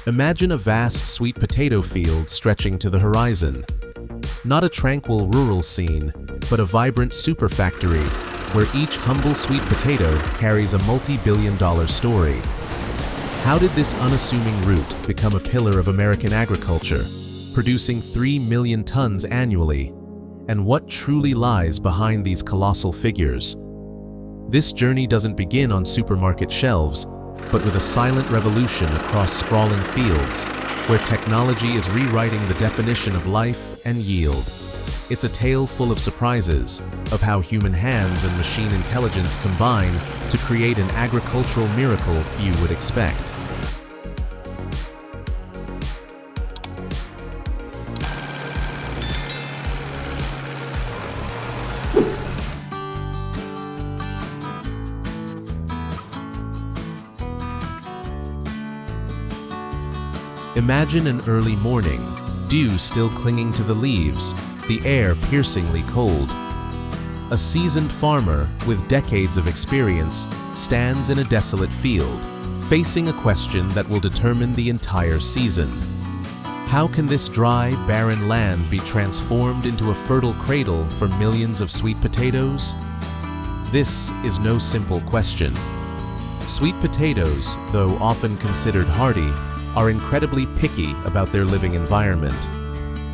Imagine a vast sweet potato field stretching to the horizon. Not a tranquil rural scene, but a vibrant superfactory where each humble sweet potato carries a multi-billion-dollar story. How did this unassuming root become a pillar of American agriculture, producing 3 million tons annually? And what truly lies behind these colossal figures? This journey doesn't begin on supermarket shelves, but with a silent revolution across sprawling fields, where technology is rewriting the definition of life and yield. It's a tale full of surprises, of how human hands and machine intelligence combine to create an agricultural miracle few would expect. Imagine an early morning, dew still clinging to the leaves, the air piercingly cold. A seasoned farmer with decades of experience stands in a desolate field, facing a question that will determine the entire season. How can this dry, barren land be transformed into a fertile cradle for millions of sweet potatoes? This is no simple question. Sweet potatoes, though often considered hardy, are incredibly picky about their living environment.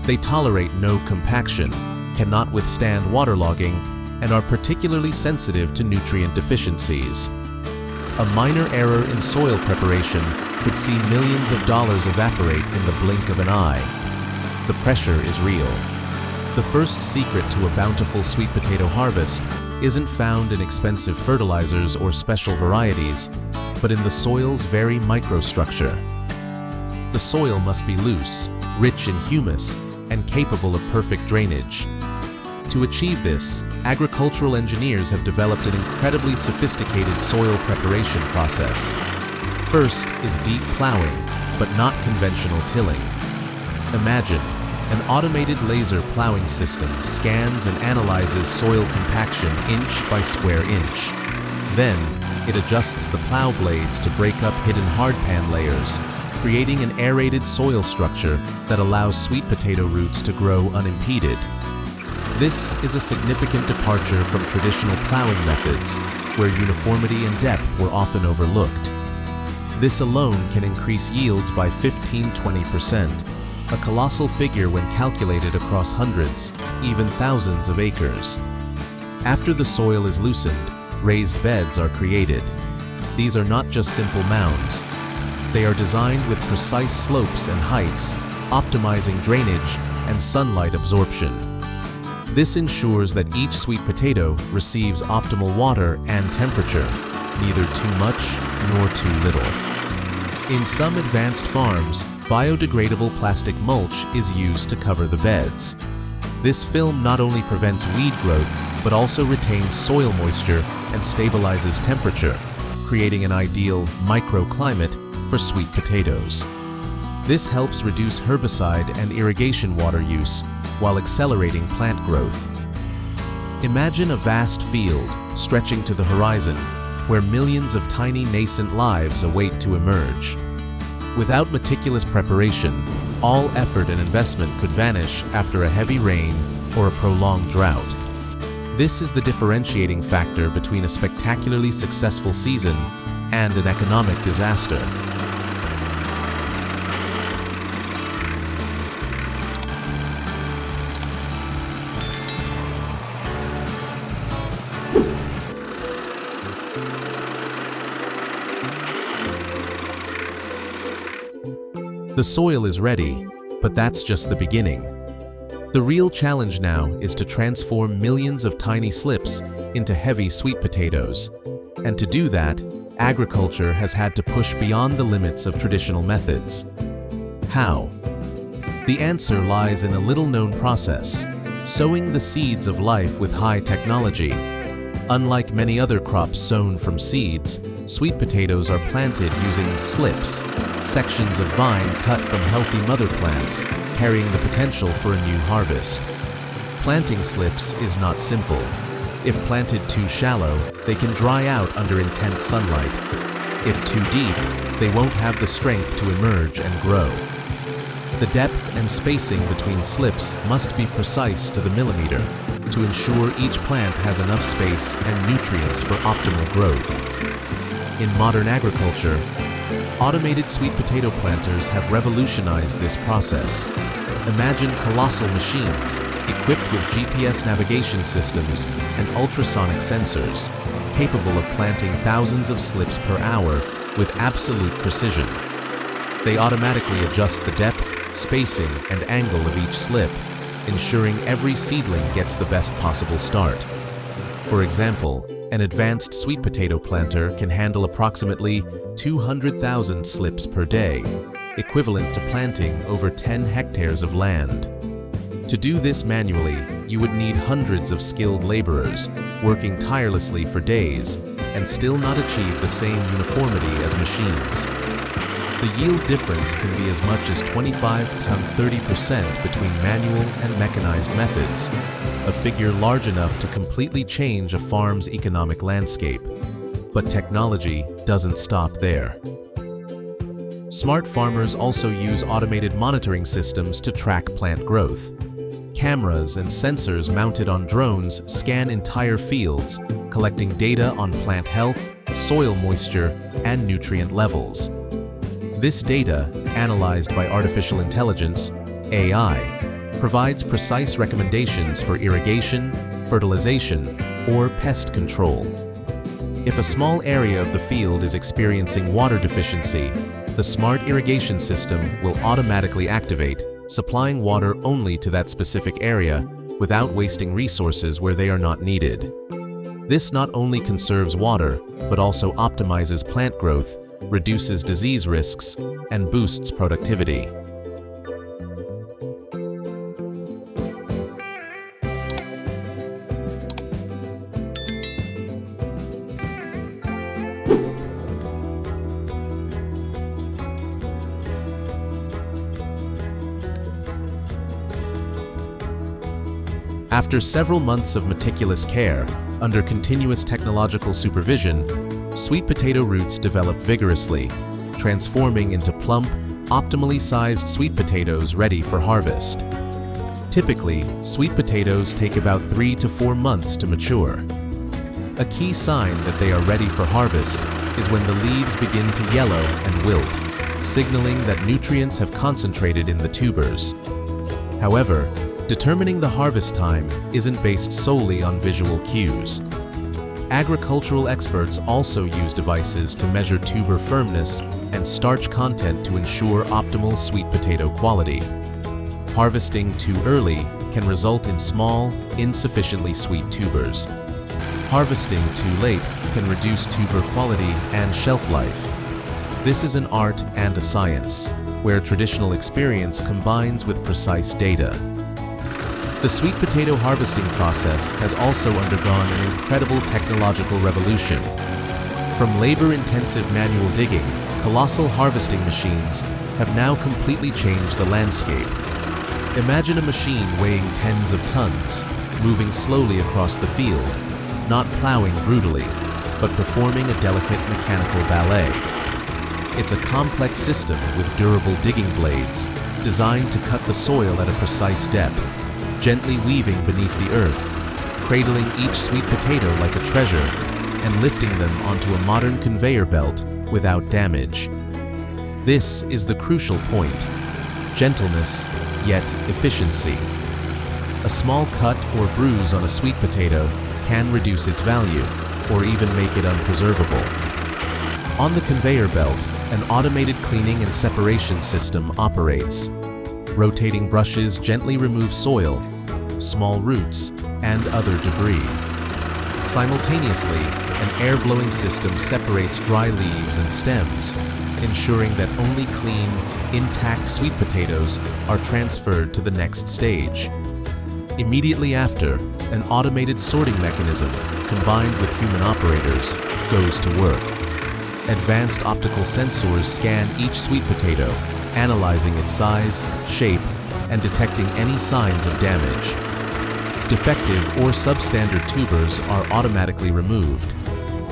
They tolerate no compaction, cannot withstand waterlogging, and are particularly sensitive to nutrient deficiencies. A minor error in soil preparation could see millions of dollars evaporate in the blink of an eye. The pressure is real. The first secret to a bountiful sweet potato harvest isn't found in expensive fertilizers or special varieties, but in the soil's very microstructure. The soil must be loose, rich in humus, and capable of perfect drainage. To achieve this, agricultural engineers have developed an incredibly sophisticated soil preparation process. First is deep plowing, but not conventional tilling. Imagine, an automated laser plowing system scans and analyzes soil compaction inch by square inch. Then, it adjusts the plow blades to break up hidden hardpan layers, creating an aerated soil structure that allows sweet potato roots to grow unimpeded. This is a significant departure from traditional plowing methods, where uniformity and depth were often overlooked. This alone can increase yields by 15–20%, a colossal figure when calculated across hundreds, even thousands of acres. After the soil is loosened, raised beds are created. These are not just simple mounds. They are designed with precise slopes and heights, optimizing drainage and sunlight absorption. This ensures that each sweet potato receives optimal water and temperature, neither too much nor too little. In some advanced farms, biodegradable plastic mulch is used to cover the beds. This film not only prevents weed growth, but also retains soil moisture and stabilizes temperature, creating an ideal microclimate for sweet potatoes. This helps reduce herbicide and irrigation water use while accelerating plant growth. Imagine a vast field stretching to the horizon where millions of tiny nascent lives await to emerge. Without meticulous preparation, all effort and investment could vanish after a heavy rain or a prolonged drought. This is the differentiating factor between a spectacularly successful season and an economic disaster. The soil is ready, but that's just the beginning. The real challenge now is to transform millions of tiny slips into heavy sweet potatoes. And to do that, agriculture has had to push beyond the limits of traditional methods. How? The answer lies in a little-known process: sowing the seeds of life with high technology. Unlike many other crops sown from seeds, sweet potatoes are planted using slips, sections of vine cut from healthy mother plants, carrying the potential for a new harvest. Planting slips is not simple. If planted too shallow, they can dry out under intense sunlight. If too deep, they won't have the strength to emerge and grow. The depth and spacing between slips must be precise to the millimeter to ensure each plant has enough space and nutrients for optimal growth. In modern agriculture, automated sweet potato planters have revolutionized this process. Imagine colossal machines equipped with GPS navigation systems and ultrasonic sensors, capable of planting thousands of slips per hour with absolute precision. They automatically adjust the depth, spacing, and angle of each slip, ensuring every seedling gets the best possible start. For example, an advanced sweet potato planter can handle approximately 200,000 slips per day, equivalent to planting over 10 hectares of land. To do this manually, you would need hundreds of skilled laborers, working tirelessly for days, and still not achieve the same uniformity as machines. The yield difference can be as much as 25 to 30% between manual and mechanized methods, a figure large enough to completely change a farm's economic landscape. But technology doesn't stop there. Smart farmers also use automated monitoring systems to track plant growth. Cameras and sensors mounted on drones scan entire fields, collecting data on plant health, soil moisture, and nutrient levels. This data, analyzed by artificial intelligence, AI, provides precise recommendations for irrigation, fertilization, or pest control. If a small area of the field is experiencing water deficiency, the smart irrigation system will automatically activate, supplying water only to that specific area without wasting resources where they are not needed. This not only conserves water, but also optimizes plant growth, reduces disease risks, and boosts productivity. After several months of meticulous care, under continuous technological supervision, sweet potato roots develop vigorously, transforming into plump, optimally sized sweet potatoes ready for harvest. Typically, sweet potatoes take about 3 to 4 months to mature. A key sign that they are ready for harvest is when the leaves begin to yellow and wilt, signaling that nutrients have concentrated in the tubers. However, determining the harvest time isn't based solely on visual cues. Agricultural experts also use devices to measure tuber firmness and starch content to ensure optimal sweet potato quality. Harvesting too early can result in small, insufficiently sweet tubers. Harvesting too late can reduce tuber quality and shelf life. This is an art and a science, where traditional experience combines with precise data. The sweet potato harvesting process has also undergone an incredible technological revolution. From labor-intensive manual digging, colossal harvesting machines have now completely changed the landscape. Imagine a machine weighing tens of tons, moving slowly across the field, not plowing brutally, but performing a delicate mechanical ballet. It's a complex system with durable digging blades, designed to cut the soil at a precise depth, gently weaving beneath the earth, cradling each sweet potato like a treasure, and lifting them onto a modern conveyor belt without damage. This is the crucial point: gentleness, yet efficiency. A small cut or bruise on a sweet potato can reduce its value, or even make it unpreservable. On the conveyor belt, an automated cleaning and separation system operates. Rotating brushes gently remove soil, small roots, and other debris. Simultaneously, an air-blowing system separates dry leaves and stems, ensuring that only clean, intact sweet potatoes are transferred to the next stage. Immediately after, an automated sorting mechanism, combined with human operators, goes to work. Advanced optical sensors scan each sweet potato, analyzing its size, shape, and detecting any signs of damage. Defective or substandard tubers are automatically removed.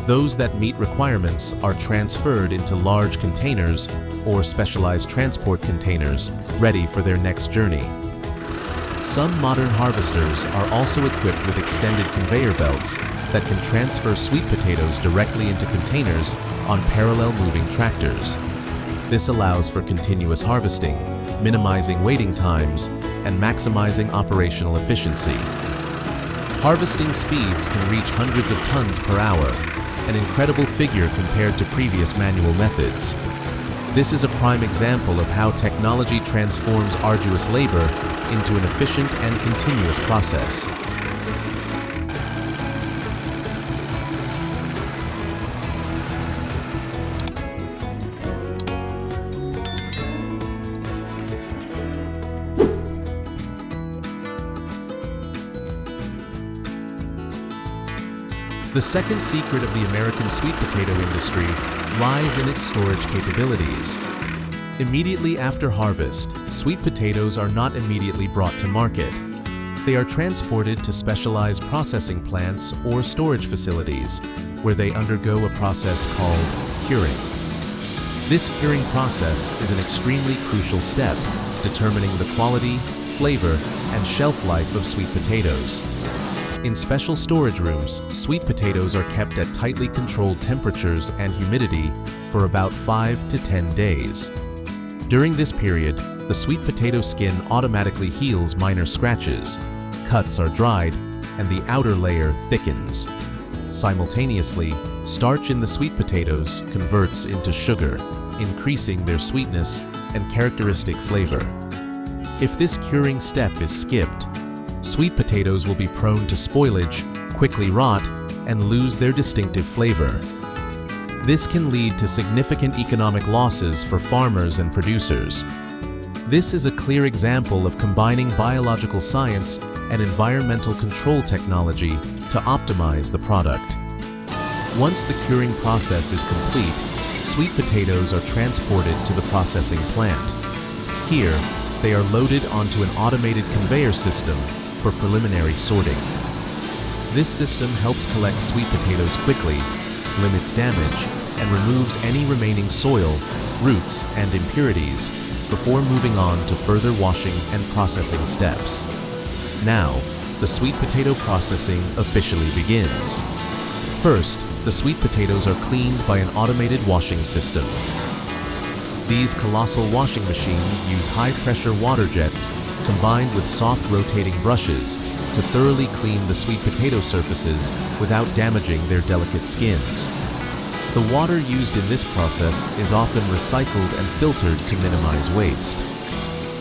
Those that meet requirements are transferred into large containers or specialized transport containers ready for their next journey. Some modern harvesters are also equipped with extended conveyor belts that can transfer sweet potatoes directly into containers on parallel moving tractors. This allows for continuous harvesting, minimizing waiting times, and maximizing operational efficiency. Harvesting speeds can reach hundreds of tons per hour, an incredible figure compared to previous manual methods. This is a prime example of how technology transforms arduous labor into an efficient and continuous process. The second secret of the American sweet potato industry lies in its storage capabilities. Immediately after harvest, sweet potatoes are not immediately brought to market. They are transported to specialized processing plants or storage facilities, where they undergo a process called curing. This curing process is an extremely crucial step, determining the quality, flavor, and shelf life of sweet potatoes. In special storage rooms, sweet potatoes are kept at tightly controlled temperatures and humidity for about 5 to 10 days. During this period, the sweet potato skin automatically heals minor scratches, cuts are dried, and the outer layer thickens. Simultaneously, starch in the sweet potatoes converts into sugar, increasing their sweetness and characteristic flavor. If this curing step is skipped, sweet potatoes will be prone to spoilage, quickly rot, and lose their distinctive flavor. This can lead to significant economic losses for farmers and producers. This is a clear example of combining biological science and environmental control technology to optimize the product. Once the curing process is complete, sweet potatoes are transported to the processing plant. Here, they are loaded onto an automated conveyor system for preliminary sorting. This system helps collect sweet potatoes quickly, limits damage, and removes any remaining soil, roots, and impurities before moving on to further washing and processing steps. Now, the sweet potato processing officially begins. First, the sweet potatoes are cleaned by an automated washing system. These colossal washing machines use high-pressure water jets combined with soft rotating brushes to thoroughly clean the sweet potato surfaces without damaging their delicate skins. The water used in this process is often recycled and filtered to minimize waste.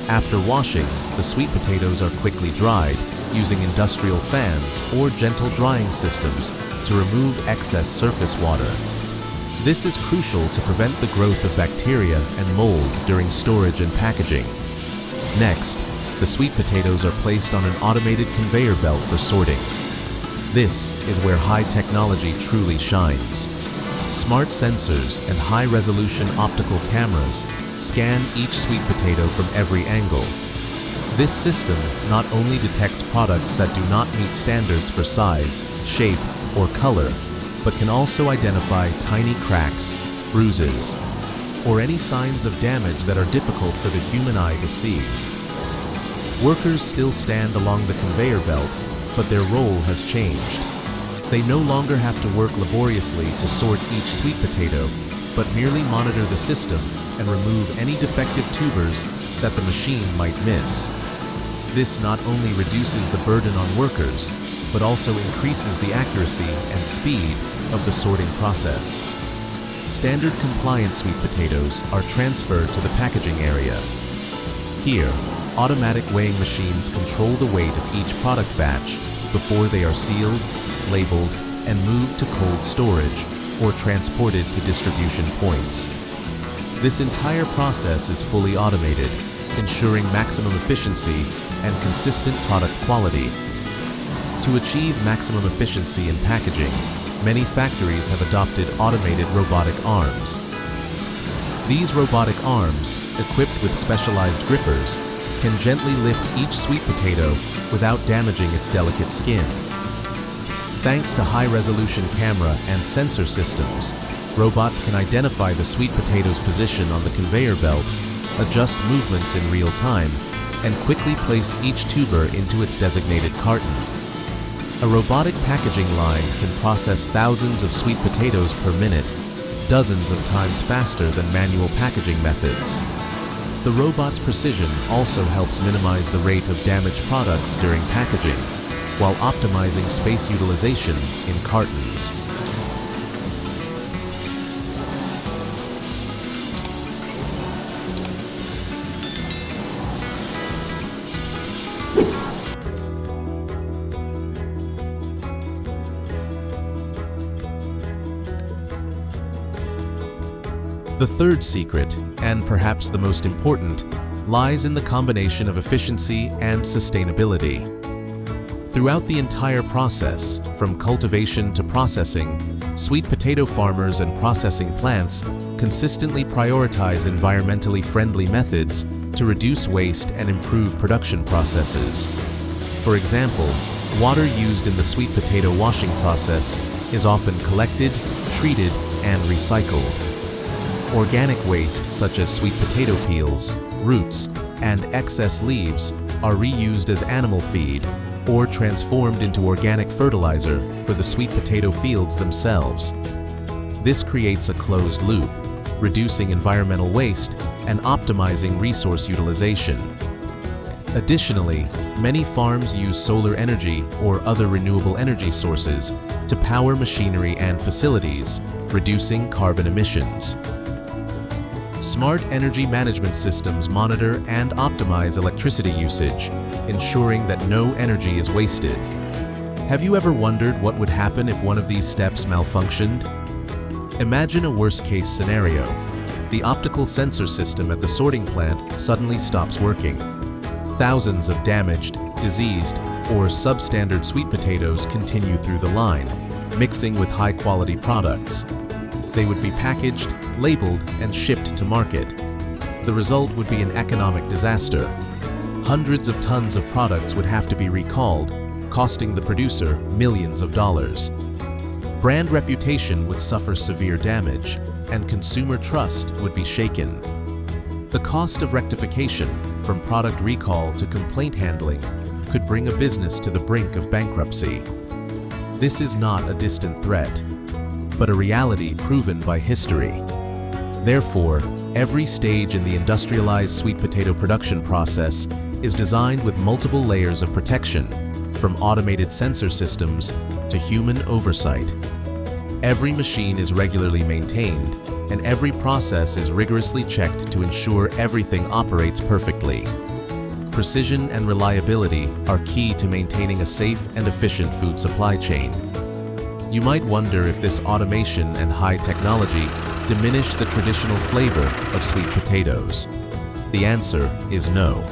After washing, the sweet potatoes are quickly dried using industrial fans or gentle drying systems to remove excess surface water. This is crucial to prevent the growth of bacteria and mold during storage and packaging. Next, the sweet potatoes are placed on an automated conveyor belt for sorting. This is where high technology truly shines. Smart sensors and high-resolution optical cameras scan each sweet potato from every angle. This system not only detects products that do not meet standards for size, shape, or color, but can also identify tiny cracks, bruises, or any signs of damage that are difficult for the human eye to see. Workers still stand along the conveyor belt, but their role has changed. They no longer have to work laboriously to sort each sweet potato, but merely monitor the system and remove any defective tubers that the machine might miss. This not only reduces the burden on workers, but also increases the accuracy and speed of the sorting process. Standard compliant sweet potatoes are transferred to the packaging area. Here, automatic weighing machines control the weight of each product batch before they are sealed, labeled, and moved to cold storage or transported to distribution points. This entire process is fully automated, ensuring maximum efficiency and consistent product quality. To achieve maximum efficiency in packaging, many factories have adopted automated robotic arms. These robotic arms, equipped with specialized grippers, can gently lift each sweet potato without damaging its delicate skin. Thanks to high-resolution camera and sensor systems, robots can identify the sweet potato's position on the conveyor belt, adjust movements in real time, and quickly place each tuber into its designated carton. A robotic packaging line can process thousands of sweet potatoes per minute, dozens of times faster than manual packaging methods. The robot's precision also helps minimize the rate of damaged products during packaging, while optimizing space utilization in cartons. The third secret, and perhaps the most important, lies in the combination of efficiency and sustainability. Throughout the entire process, from cultivation to processing, sweet potato farmers and processing plants consistently prioritize environmentally friendly methods to reduce waste and improve production processes. For example, water used in the sweet potato washing process is often collected, treated, and recycled. Organic waste such as sweet potato peels, roots, and excess leaves are reused as animal feed or transformed into organic fertilizer for the sweet potato fields themselves. This creates a closed loop, reducing environmental waste and optimizing resource utilization. Additionally, many farms use solar energy or other renewable energy sources to power machinery and facilities, reducing carbon emissions. Smart energy management systems monitor and optimize electricity usage, ensuring that no energy is wasted. Have you ever wondered what would happen if one of these steps malfunctioned? Imagine a worst-case scenario. The optical sensor system at the sorting plant suddenly stops working. Thousands of damaged, diseased, or substandard sweet potatoes continue through the line, mixing with high-quality products. They would be packaged, labeled, and shipped to market. The result would be an economic disaster. Hundreds of tons of products would have to be recalled, costing the producer millions of dollars. Brand reputation would suffer severe damage, and consumer trust would be shaken. The cost of rectification, from product recall to complaint handling, could bring a business to the brink of bankruptcy. This is not a distant threat, but a reality proven by history. Therefore, every stage in the industrialized sweet potato production process is designed with multiple layers of protection, from automated sensor systems to human oversight. Every machine is regularly maintained, and every process is rigorously checked to ensure everything operates perfectly. Precision and reliability are key to maintaining a safe and efficient food supply chain. You might wonder if this automation and high technology diminish the traditional flavor of sweet potatoes. The answer is no.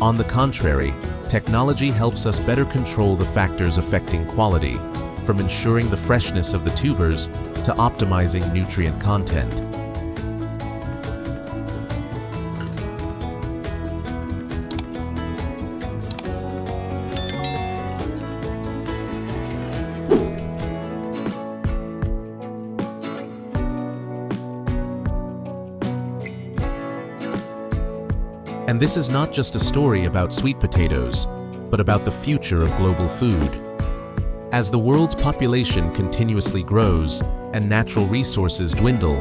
On the contrary, technology helps us better control the factors affecting quality, from ensuring the freshness of the tubers to optimizing nutrient content. And this is not just a story about sweet potatoes, but about the future of global food. As the world's population continuously grows and natural resources dwindle,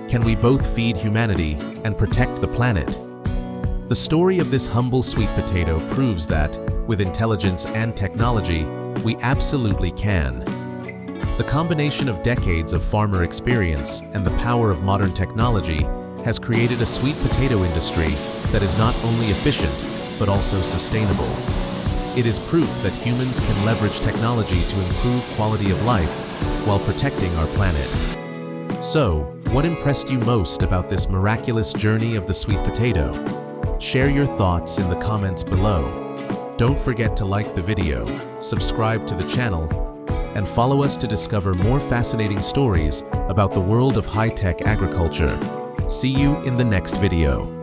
can we both feed humanity and protect the planet? The story of this humble sweet potato proves that, with intelligence and technology, we absolutely can. The combination of decades of farmer experience and the power of modern technology has created a sweet potato industry that is not only efficient, but also sustainable. It is proof that humans can leverage technology to improve quality of life while protecting our planet. So, what impressed you most about this miraculous journey of the sweet potato? Share your thoughts in the comments below. Don't forget to like the video, subscribe to the channel, and follow us to discover more fascinating stories about the world of high-tech agriculture. See you in the next video.